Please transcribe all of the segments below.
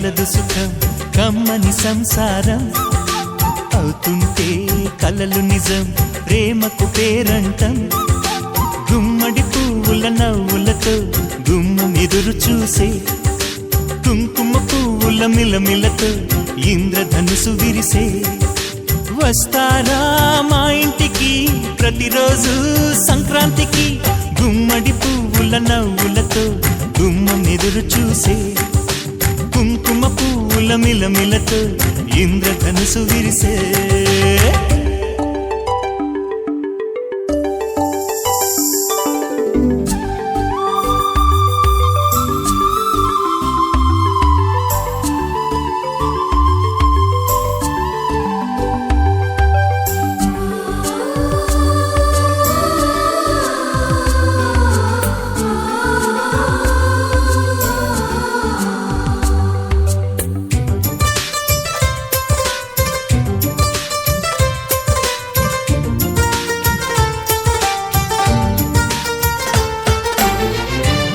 కలదు సుఖం కమ్మని సంసారం అవుతుంటే కలలు నిజం ప్రేమకు పేరంటం గుమ్మడి పువ్వుల నవ్వులతో గుమ్మం ఎదురు చూసే కుంకుమ పువ్వుల మిలమిలతో ఇంద్రధనుసు విరిసే వస్తారా మా ఇంటికి ప్రతిరోజు సంక్రాంతికి గుమ్మడి పువ్వుల నవ్వులతో గుమ్మం ఎదురు చూసే కుంకుమ పువ్వుల మిలమిలతో ఇంద్రధనుసు విరిసే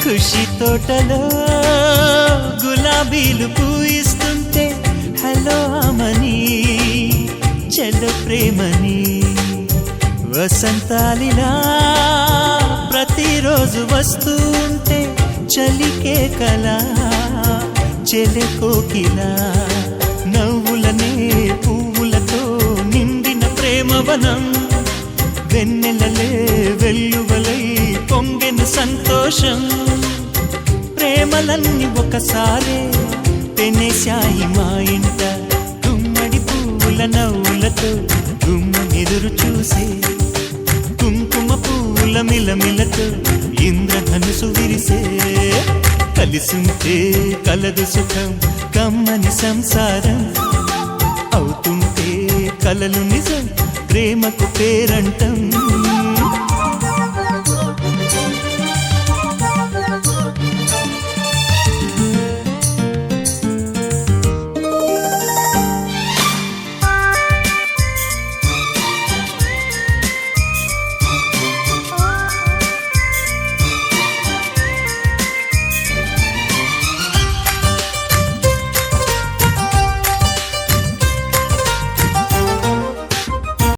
ఖుషి తోటలో గులాబీలు పూయిస్తుంటే హలో అమని చెల్లు ప్రేమని వసంతాలిలా ప్రతిరోజు వస్తుంటే చలికే కలా చెలె కోకిలా నవ్వులనే పువ్వులతో నిండిన ప్రేమవనం వెన్నెలలే వెల్లువలై పొంగెను సంతోషం ప్రేమలన్నీ ఒకసారే పెనేశాయి మా ఇంట గుమ్మడి పువ్వుల నవ్వులతో గుమ్మం ఎదురు చూసే కుంకుమ పువ్వుల మిలమిలతో ఇంద్రధనుసు విరిసే కలిసుంటే కలదు సుఖం కమ్మని సంసారం అవుతుంటే కలలు నిజం ప్రేమకు పేరంటం